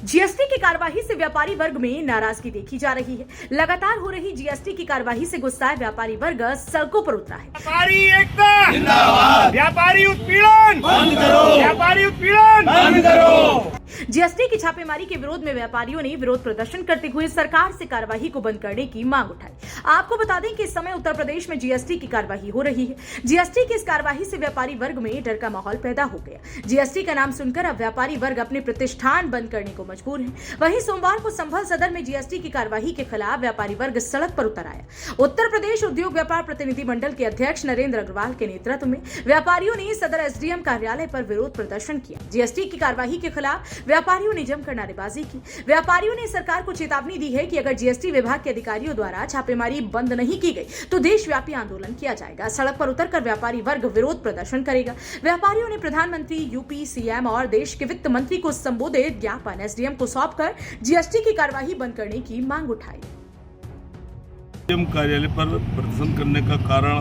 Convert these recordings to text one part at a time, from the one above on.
GST की कार्यवाही से व्यापारी वर्ग में नाराजगी देखी जा रही है। लगातार हो रही जीएसटी की कार्यवाही से गुस्साए व्यापारी वर्ग सड़कों पर उतरा है। व्यापारी एकता जिंदाबाद, व्यापारी उत्पीड़न बंद करो, व्यापारी उत्पीड़न बंद करो। जीएसटी की छापेमारी के विरोध में व्यापारियों ने विरोध प्रदर्शन करते हुए सरकार से कार्यवाही को बंद करने की मांग उठाई। आपको बता दें कि इस समय उत्तर प्रदेश में जीएसटी की कार्यवाही हो रही है। जीएसटी की इस कार्यवाही से व्यापारी वर्ग में डर का माहौल पैदा हो गया। जीएसटी का नाम सुनकर अब व्यापारी वर्ग अपने प्रतिष्ठान बंद करने को मजबूर है। वहीं सोमवार को संभल सदर में जीएसटी की कार्यवाही के खिलाफ व्यापारी वर्ग सड़क पर उतर आया। उत्तर प्रदेश उद्योग व्यापार प्रतिनिधि मंडल के अध्यक्ष नरेंद्र अग्रवाल के नेतृत्व में व्यापारियों ने सदर एसडीएम कार्यालय पर विरोध प्रदर्शन किया। जीएसटी की कार्यवाही के खिलाफ व्यापारियों ने जमकर नारेबाजी की। व्यापारियों ने सरकार को चेतावनी दी है कि अगर जीएसटी विभाग के अधिकारियों द्वारा छापेमारी बंद नहीं की गई तो देशव्यापी आंदोलन किया जाएगा। सड़क पर उतरकर व्यापारी वर्ग विरोध प्रदर्शन करेगा। व्यापारियों ने प्रधानमंत्री, यूपी सीएम और देश के वित्त मंत्री को संबोधित ज्ञापन एसडीएम को सौंपकर जीएसटी की कार्यवाही बंद करने की मांग उठाई। एसडीएम कार्यालय पर प्रदर्शन करने का कारण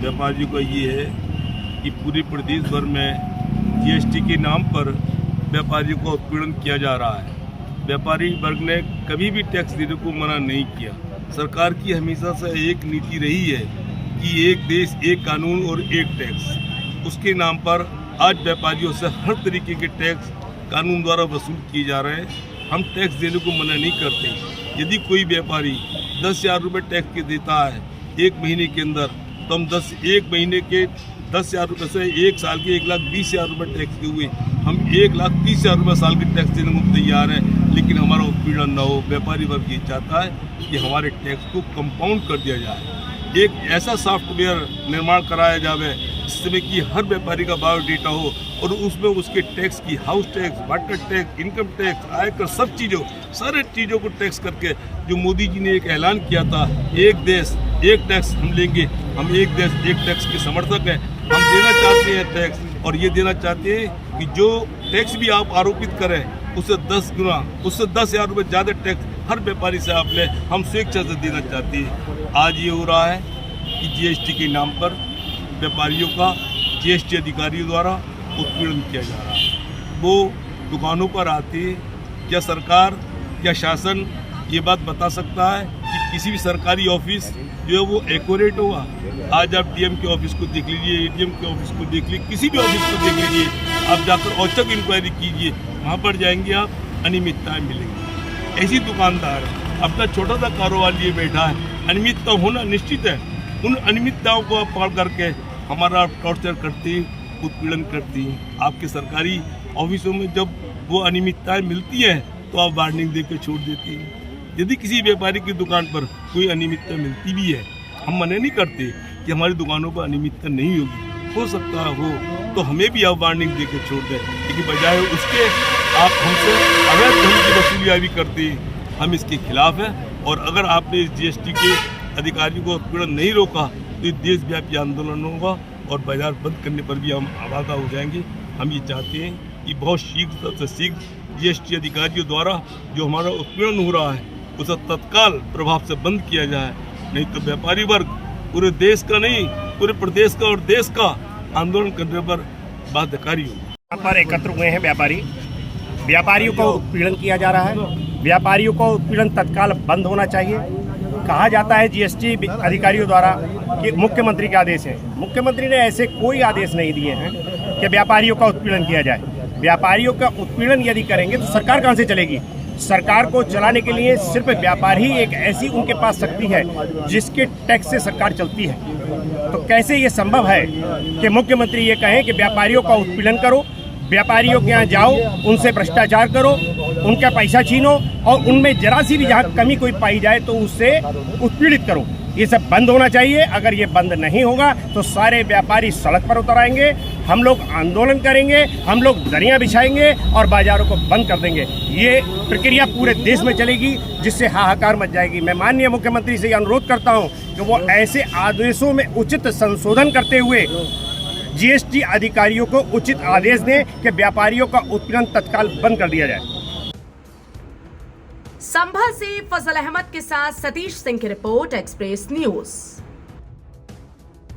व्यापारियों का ये है कि पूरे प्रदेश भर में जीएसटी के नाम पर व्यापारियों को उत्पीड़न किया जा रहा है। व्यापारी वर्ग ने कभी भी टैक्स देने को मना नहीं किया। सरकार की हमेशा से एक नीति रही है कि एक देश, एक कानून और एक टैक्स। उसके नाम पर आज व्यापारियों से हर तरीके के टैक्स कानून द्वारा वसूल किए जा रहे हैं। हम टैक्स देने को मना नहीं करते। यदि कोई व्यापारी 10,000 रुपये टैक्स के देता है एक महीने के अंदर, तो हम एक महीने के 10,000 रुपये से एक साल के 1,20,000 रुपये टैक्स के हुए हम 1,30,000 रुपये साल के टैक्स देने को तैयार हैं। लेकिन हमारा उत्पीड़न न हो। व्यापारी वर्ग ये चाहता है कि हमारे टैक्स को कंपाउंड कर दिया जाए। एक ऐसा सॉफ्टवेयर निर्माण कराया जाए जिसमें कि हर व्यापारी का बायोडेटा हो और उसमें उसके टैक्स की house tax, water tax, income tax, आयकर, सब चीज़ों, सारे चीज़ों को टैक्स करके जो मोदी जी ने एक ऐलान किया था, एक देश एक टैक्स हम लेंगे, हम एक देश एक टैक्स के समर्थक हैं। हम देना चाहते हैं टैक्स, और ये देना चाहते हैं कि जो टैक्स भी आप आरोपित करें उससे 10 गुना, उससे 10,000 रुपये ज़्यादा टैक्स हर व्यापारी से आप लें। हम स्वेच्छा से देना चाहते हैं। आज ये हो रहा है कि जीएसटी के नाम पर व्यापारियों का जीएसटी अधिकारियों द्वारा उत्पीड़न किया जा रहा है। वो दुकानों पर आते हैं। क्या सरकार, क्या शासन ये बात बता सकता है कि किसी भी सरकारी ऑफिस जो है वो एक्यूरेट होगा? आज आप डीएम के ऑफिस को देख लीजिए, एडीएम के ऑफिस को देख लीजिए, किसी भी ऑफिस को देख लीजिए, आप जाकर औचक इंक्वायरी कीजिए, वहाँ पर जाएंगे आप अनियमितताएँ मिलेंगी। ऐसी दुकानदार अपना छोटा सा कारोबार लिए बैठा है, अनियमितता होना निश्चित है। उन अनियमितताओं को आप पकड़ करके हमारा टॉर्चर करती, उत्पीड़न करती। आपके सरकारी ऑफिसों में जब वो अनियमितताएँ मिलती हैं तो आप वार्निंग दे के छोड़ देती हैं। यदि किसी व्यापारी की दुकान पर कोई अनियमितता मिलती भी है, हम मना नहीं करते कि हमारी दुकानों पर अनियमितता नहीं होगी, हो सकता है हो, तो हमें भी आप वार्निंग दे के छोड़ दें। लेकिन बजाय उसके आप हमसे अवैध धन की वसूलियाँ भी करते हैं। हम इसके खिलाफ हैं। और अगर आपने इस जीएसटी के अधिकारियों को उत्पीड़न नहीं रोका तो देशव्यापी आंदोलन होगा और बाजार बंद करने पर भी हम आवाज़ हो जाएंगे। हम ये चाहते हैं कि बहुत शीघ्र से शीघ्र जीएसटी अधिकारियों द्वारा जो हमारा उत्पीड़न हो रहा है उसे तत्काल प्रभाव से बंद किया जाए। नहीं तो व्यापारी वर्ग पूरे देश का नहीं, पूरे प्रदेश का और देश का आंदोलन करने पर बाध्यकारी होगा। यहाँ पर एकत्र हुए हैं व्यापारियों को उत्पीड़न किया जा रहा है। व्यापारियों को उत्पीड़न तत्काल बंद होना चाहिए। कहा जाता है जीएसटी अधिकारियों द्वारा कि मुख्यमंत्री के आदेश है। मुख्यमंत्री ने ऐसे कोई आदेश नहीं दिए हैं कि व्यापारियों का उत्पीड़न किया जाए। व्यापारियों का उत्पीड़न यदि करेंगे तो सरकार कहाँ से चलेगी? सरकार को चलाने के लिए सिर्फ व्यापार ही एक ऐसी उनके पास शक्ति है जिसके टैक्स से सरकार चलती है। तो कैसे ये संभव है कि मुख्यमंत्री ये कहें कि व्यापारियों का उत्पीड़न करो, व्यापारियों के यहाँ जाओ, उनसे भ्रष्टाचार करो, उनका पैसा छीनो और उनमें जरा सी भी जहाँ कमी कोई पाई जाए तो उससे उत्पीड़ित करो। ये सब बंद होना चाहिए। अगर ये बंद नहीं होगा तो सारे व्यापारी सड़क पर उतर आएंगे, हम लोग आंदोलन करेंगे, हम लोग दरियाँ बिछाएंगे और बाजारों को बंद कर देंगे। ये प्रक्रिया पूरे देश में चलेगी जिससे हाहाकार मच जाएगी। मैं माननीय मुख्यमंत्री से अनुरोध करता हूँ कि वो ऐसे आदेशों में उचित संशोधन करते हुए जीएसटी अधिकारियों को उचित आदेश दें कि व्यापारियों का उत्पीड़न तत्काल बंद कर दिया जाए। संभल से फजल अहमद के साथ सतीश सिंह की रिपोर्ट, एक्सप्रेस न्यूज।